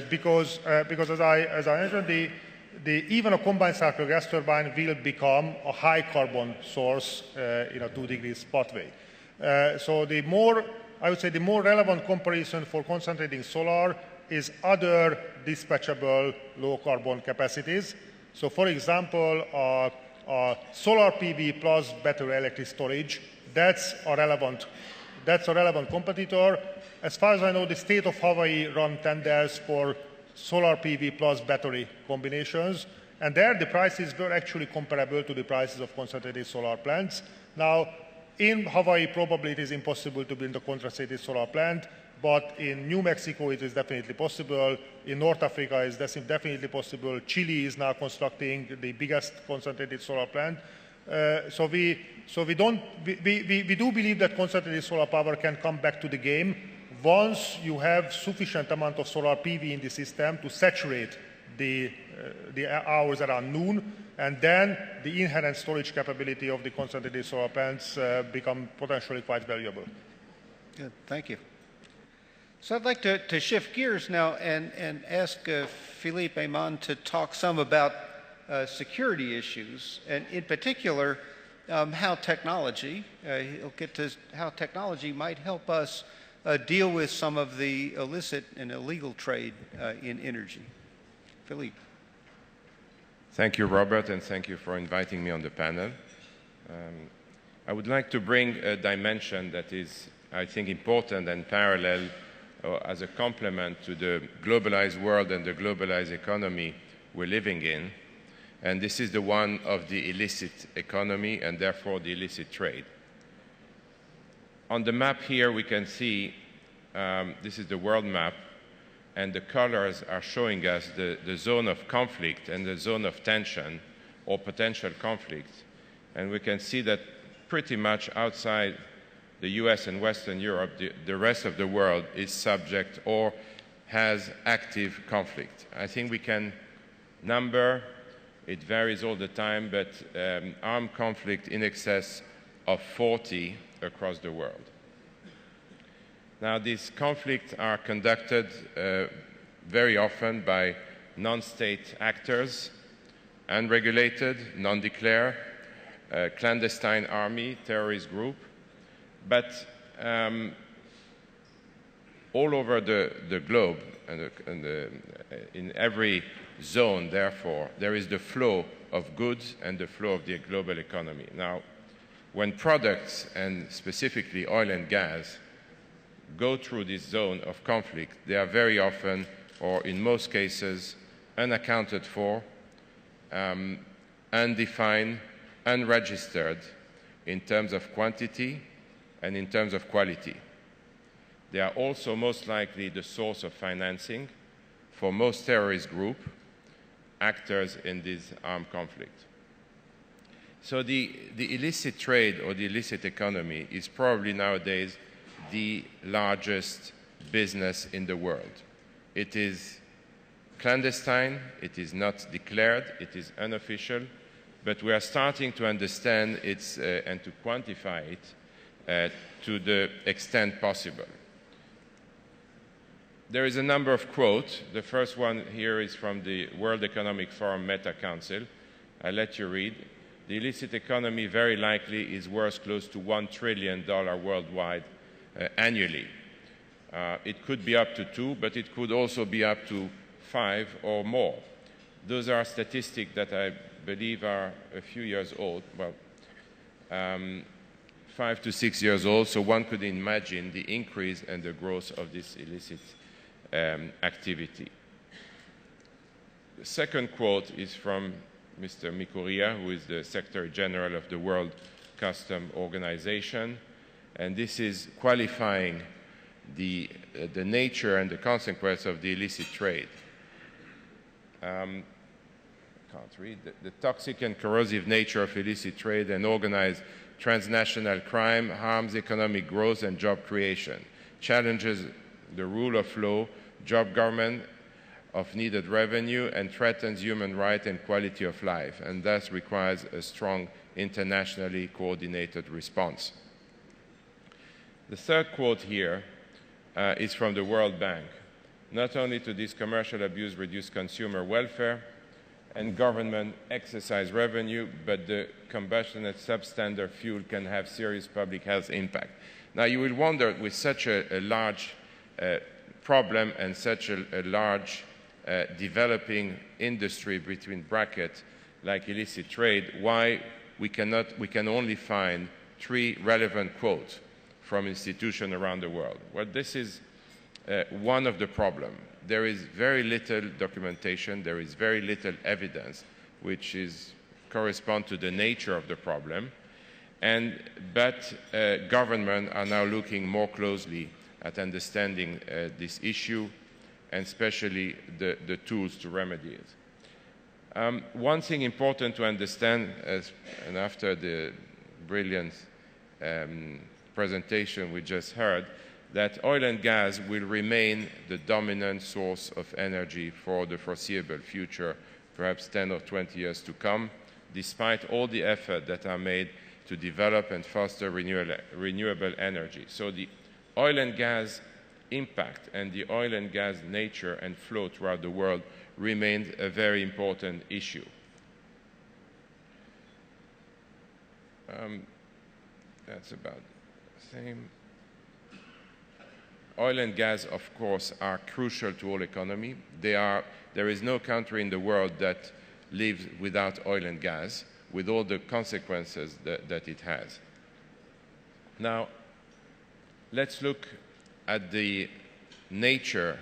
Because as I mentioned, even a combined cycle gas turbine will become a high carbon source in a 2 degrees pathway. So I would say the more relevant comparison for concentrating solar is other dispatchable low carbon capacities. So for example, solar PV plus battery electric storage, that's a relevant competitor. As far as I know, the state of Hawaii run tenders for solar PV plus battery combinations, and there the prices were actually comparable to the prices of concentrated solar plants. Now, in Hawaii, probably it is impossible to build a concentrated solar plant, but in New Mexico, it is definitely possible. In North Africa, it's definitely possible. Chile is now constructing the biggest concentrated solar plant. So we do believe that concentrated solar power can come back to the game once you have sufficient amount of solar PV in the system to saturate the hours around noon, and then the inherent storage capability of the concentrated solar plants become potentially quite valuable. Good, thank you. So I'd like to shift gears now and ask Philippe, Amon to talk some about security issues, and in particular, how technology, he'll get to how technology might help us deal with some of the illicit and illegal trade in energy. Philippe. Thank you, Robert, and thank you for inviting me on the panel. I would like to bring a dimension that is, I think, important and parallel as a complement to the globalized world and the globalized economy we're living in. And this is the one of the illicit economy and therefore the illicit trade. On the map here we can see, this is the world map, and the colors are showing us the zone of conflict and the zone of tension or potential conflict. And we can see that pretty much outside the US and Western Europe, the rest of the world is subject or has active conflict. I think we can number, it varies all the time, but armed conflict in excess of 40 across the world. Now, these conflicts are conducted very often by non-state actors, unregulated, non-declared, clandestine army, terrorist group, but all over the globe and in every zone, therefore, there is the flow of goods and the flow of the global economy. Now, when products, and specifically oil and gas, go through this zone of conflict, they are very often, or in most cases, unaccounted for, undefined, unregistered in terms of quantity and in terms of quality. They are also most likely the source of financing for most terrorist groups, actors in this armed conflict. So the illicit trade or the illicit economy is probably nowadays the largest business in the world. It is clandestine, it is not declared, it is unofficial, but we are starting to understand its and to quantify it to the extent possible. There is a number of quotes. The first one here is from the World Economic Forum Meta Council. I'll let you read. The illicit economy very likely is worth close to $1 trillion worldwide annually. It could be up to 2, but it could also be up to 5 or more. Those are statistics that I believe are a few years old, well, 5 to 6 years old, so one could imagine the increase and the growth of this illicit activity. The second quote is from Mr. Mikuria, who is the Secretary General of the World Customs Organization, and this is qualifying the nature and the consequence of the illicit trade. I can't read. The toxic and corrosive nature of illicit trade and organized transnational crime harms economic growth and job creation, challenges the rule of law, job government of needed revenue, and threatens human rights and quality of life, and thus requires a strong internationally coordinated response. The third quote here is from the World Bank. Not only to this commercial abuse reduce consumer welfare and government exercise revenue, but the combustion of substandard fuel can have serious public health impact. Now you will wonder, with such a large problem and such a large developing industry between brackets like illicit trade, why we can only find 3 relevant quotes from institutions around the world. Well, this is one of the problems. There is very little documentation, there is very little evidence which corresponds to the nature of the problem. But governments are now looking more closely at understanding this issue, and especially the tools to remedy it. One thing important to understand, and after the brilliant presentation we just heard, that oil and gas will remain the dominant source of energy for the foreseeable future, perhaps 10 or 20 years to come, despite all the effort that are made to develop and foster renewable energy. So the oil and gas impact and the oil and gas nature and flow throughout the world remained a very important issue. That's about the same. Oil and gas, of course, are crucial to all economy. There is no country in the world that lives without oil and gas, with all the consequences that it has. Now, let's look at the nature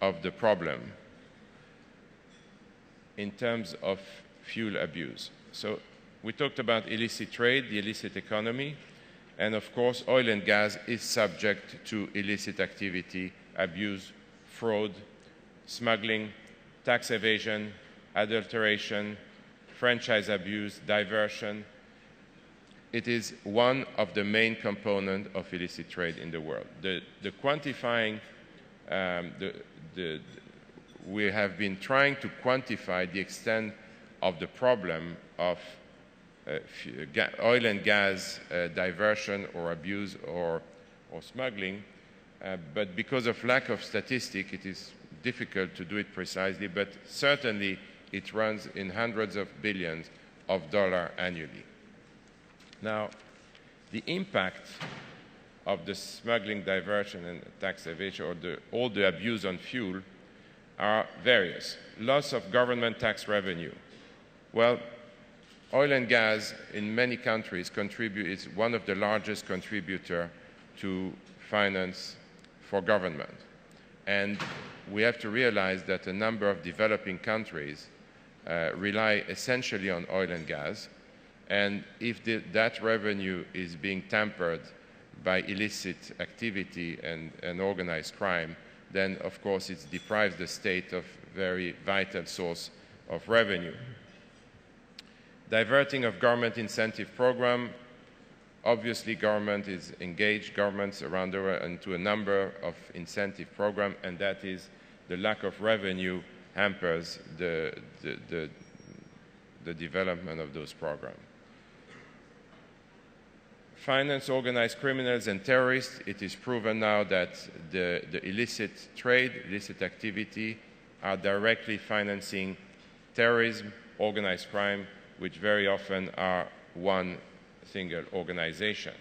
of the problem in terms of fuel abuse. So we talked about illicit trade, the illicit economy, and of course oil and gas is subject to illicit activity, abuse, fraud, smuggling, tax evasion, adulteration, franchise abuse, diversion. It is one of the main components of illicit trade in the world. We have been trying to quantify the extent of the problem of oil and gas diversion or abuse or smuggling, but because of lack of statistics, it is difficult to do it precisely, but certainly it runs in hundreds of billions of dollars annually. Now, the impact of the smuggling, diversion, and tax evasion, or all the abuse on fuel, are various. Loss of government tax revenue. Well, oil and gas in many countries is one of the largest contributors to finance for government. And we have to realize that a number of developing countries rely essentially on oil and gas. And if that revenue is being tampered by illicit activity and organized crime, then of course it deprives the state of very vital source of revenue. Diverting of government incentive program. Obviously government is engaged, governments around the world, into a number of incentive programs, and that is the lack of revenue hampers the development of those programs. Finance organized criminals and terrorists. It is proven now that the illicit trade, illicit activity are directly financing terrorism, organized crime, which very often are one single organization.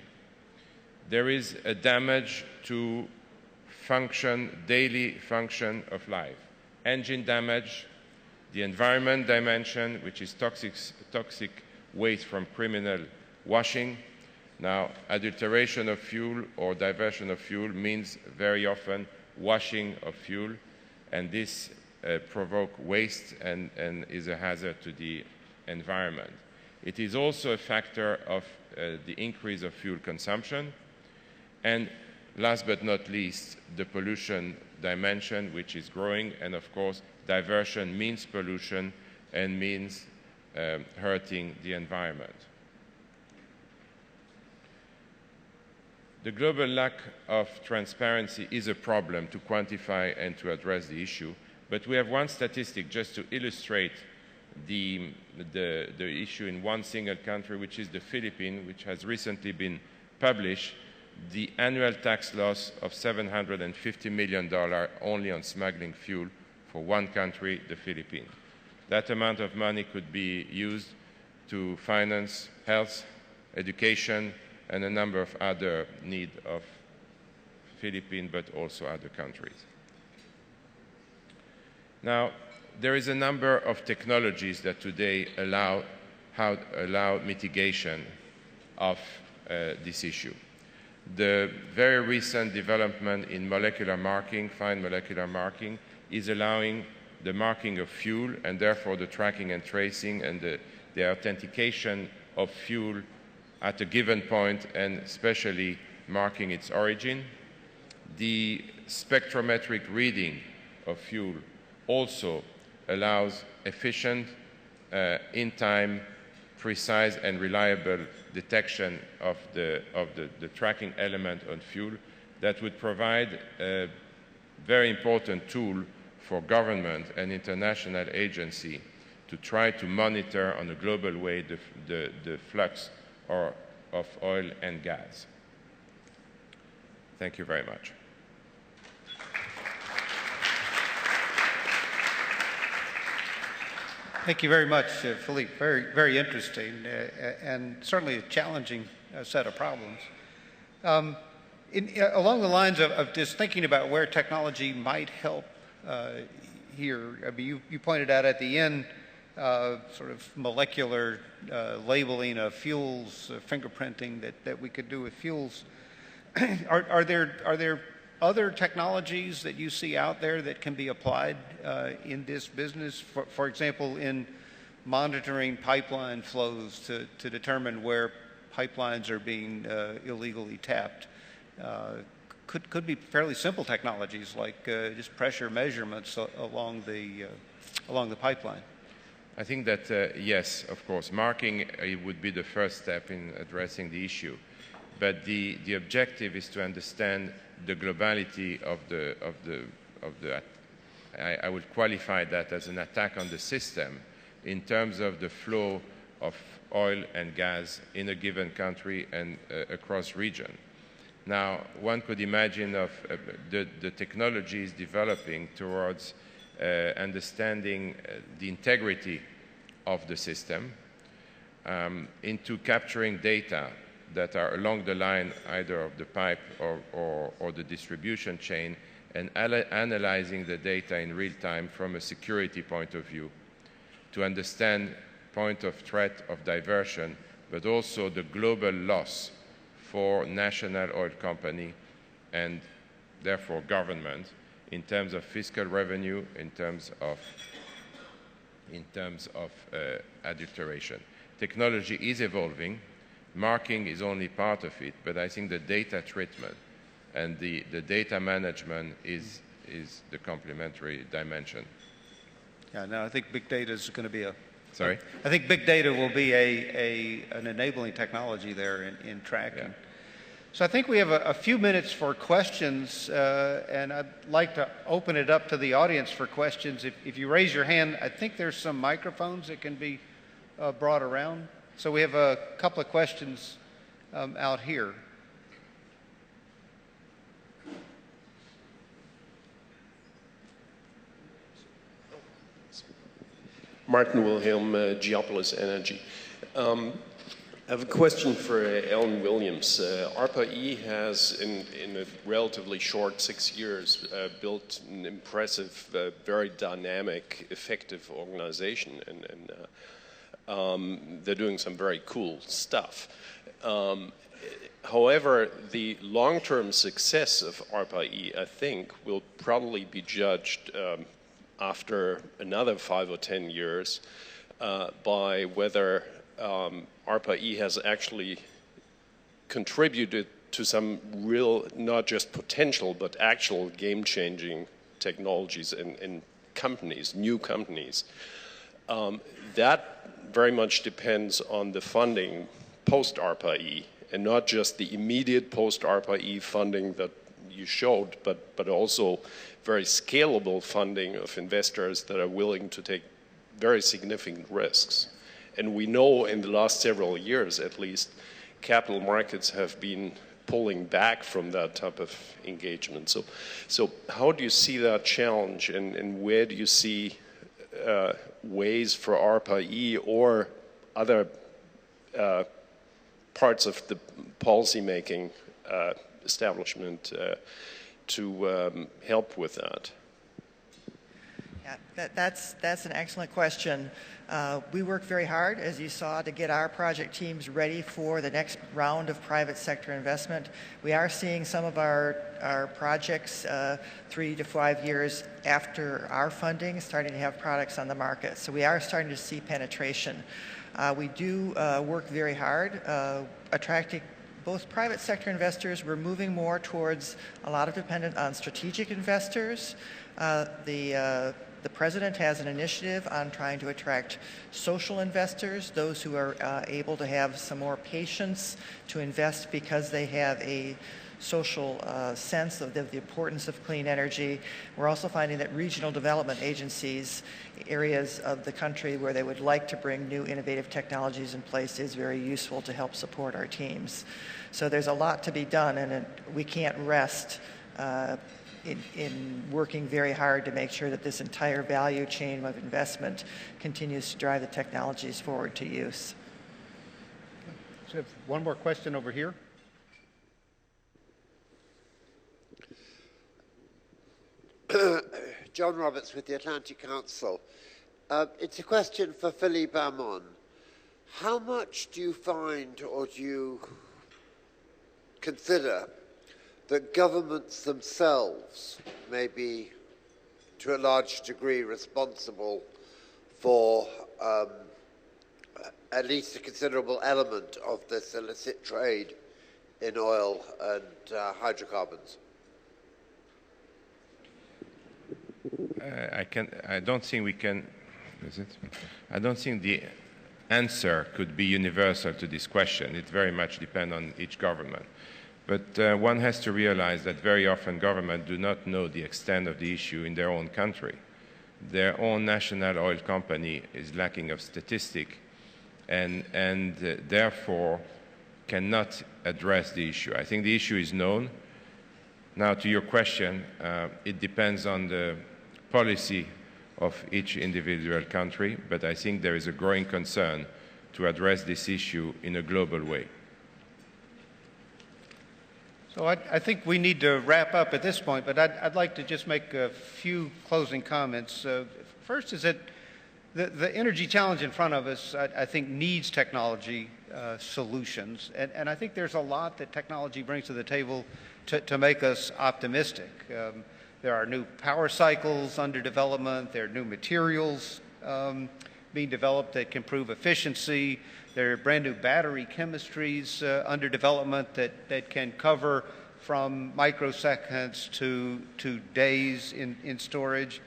There is a damage to daily function of life. Engine damage, the environment dimension, which is toxic waste from criminal washing. Now, adulteration of fuel or diversion of fuel means very often washing of fuel, and this provokes waste and is a hazard to the environment. It is also a factor of the increase of fuel consumption, and last but not least, the pollution dimension, which is growing, and of course, diversion means pollution and means hurting the environment. The global lack of transparency is a problem to quantify and to address the issue, but we have one statistic just to illustrate the issue in one single country, which is the Philippines, which has recently been published, the annual tax loss of $750 million only on smuggling fuel for one country, the Philippines. That amount of money could be used to finance health, education, and a number of other needs of Philippines, but also other countries. Now, there is a number of technologies that today allow mitigation of this issue. The very recent development in molecular marking, fine molecular marking, is allowing the marking of fuel and therefore the tracking and tracing and the authentication of fuel at a given point and especially marking its origin. The spectrometric reading of fuel also allows efficient, in-time, precise and reliable detection of the tracking element on fuel that would provide a very important tool for government and international agency to try to monitor on a global way the flux of oil and gas. Thank you very much. Thank you very much, Philippe. Very, very interesting and certainly a challenging set of problems. Along the lines of just thinking about where technology might help here, I mean, you pointed out at the end sort of molecular labeling of fuels, fingerprinting that we could do with fuels. Are there other technologies that you see out there that can be applied in this business? For example, in monitoring pipeline flows to determine where pipelines are being illegally tapped. Could be fairly simple technologies like just pressure measurements along the pipeline. I think that yes, of course, marking would be the first step in addressing the issue. But the objective is to understand the globality of the I would qualify that as an attack on the system in terms of the flow of oil and gas in a given country and across region. Now, one could imagine of the technologies developing towards understanding the integrity of the system, into capturing data that are along the line either of the pipe or the distribution chain, and analyzing the data in real time from a security point of view to understand point of threat of diversion, but also the global loss for national oil company and therefore government in terms of fiscal revenue, in terms of adulteration. Technology is evolving. Marking is only part of it, but I think the data treatment and the data management is the complementary dimension. Yeah, no, I think big data is going to be Sorry? I think big data will be an enabling technology there in tracking. Yeah. So I think we have a few minutes for questions, and I'd like to open it up to the audience for questions. If you raise your hand, I think there's some microphones that can be brought around. So we have a couple of questions out here. Martin Wilhelm, Geopolis Energy. I have a question for Ellen Williams. ARPA-E has, in a relatively short 6 years, built an impressive, very dynamic, effective organization, and they're doing some very cool stuff. However, the long-term success of ARPA-E, I think, will probably be judged after another 5 or 10 years by whether ARPA-E has actually contributed to some real, not just potential, but actual game-changing technologies in companies, new companies. That very much depends on the funding post-ARPA-E, and not just the immediate post-ARPA-E funding that you showed, but also very scalable funding of investors that are willing to take very significant risks. And we know in the last several years, at least, capital markets have been pulling back from that type of engagement. So how do you see that challenge, and where do you see ways for ARPA-E or other parts of the policymaking establishment to help with that? That's an excellent question. We work very hard, as you saw, to get our project teams ready for the next round of private sector investment. We are seeing some of our projects 3 to 5 years after our funding starting to have products on the market. So we are starting to see penetration. We do work very hard attracting both private sector investors. We're moving more towards a lot of dependent on strategic investors. The President has an initiative on trying to attract social investors, those who are able to have some more patience to invest because they have a social sense of the importance of clean energy. We're also finding that regional development agencies, areas of the country where they would like to bring new innovative technologies in place, is very useful to help support our teams. So there's a lot to be done, and we can't rest in working very hard to make sure that this entire value chain of investment continues to drive the technologies forward to use. So we have one more question over here. John Roberts with the Atlantic Council. It's a question for Philippe Amon. How much do you find, or do you consider, that governments themselves may be, to a large degree, responsible for at least a considerable element of this illicit trade in oil and hydrocarbons? I don't think we can. Is it? I don't think the answer could be universal to this question. It very much depends on each government. But one has to realize that very often governments do not know the extent of the issue in their own country. Their own national oil company is lacking of statistics and therefore cannot address the issue. I think the issue is known. Now, to your question, it depends on the policy of each individual country, but I think there is a growing concern to address this issue in a global way. So I think we need to wrap up at this point, but I'd like to just make a few closing comments. First is that the energy challenge in front of us, I think, needs technology solutions, and I think there's a lot that technology brings to the table to make us optimistic. There are new power cycles under development. There are new materials being developed that can improve efficiency. There are brand new battery chemistries under development that can cover from microseconds to days in storage.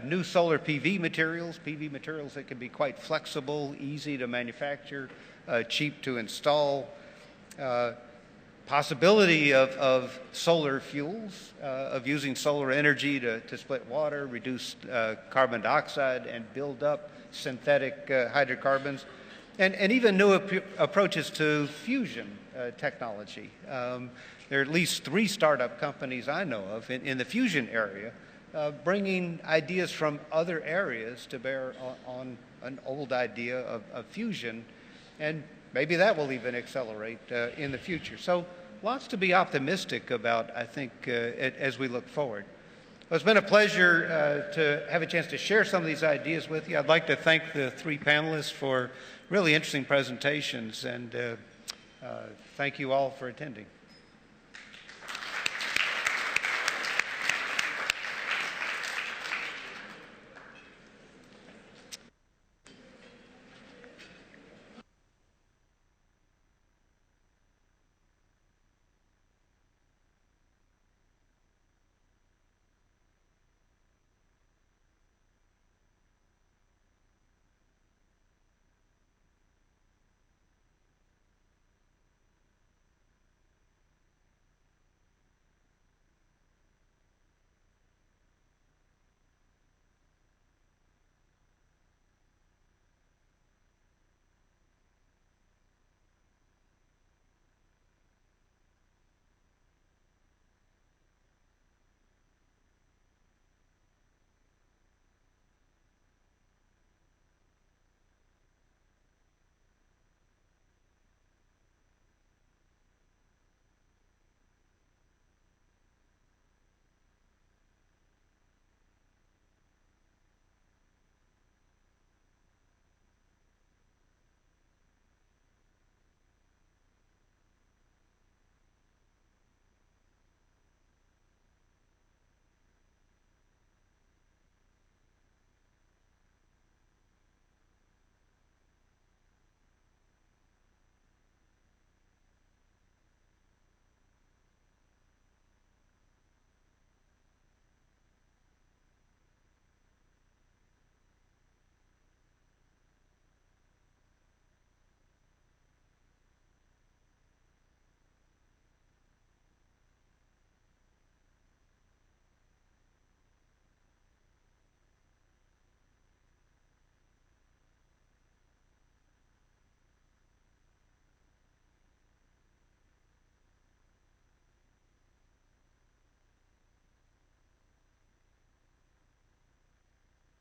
New solar PV materials that can be quite flexible, easy to manufacture, cheap to install. Possibility of solar fuels, of using solar energy to split water, reduce carbon dioxide, and build up synthetic hydrocarbons. And even new approaches to fusion technology. There are at least 3 startup companies I know of in the fusion area bringing ideas from other areas to bear on an old idea of fusion, and maybe that will even accelerate in the future. So lots to be optimistic about, I think, as we look forward. Well, it's been a pleasure to have a chance to share some of these ideas with you. I'd like to thank the 3 panelists for really interesting presentations, and thank you all for attending.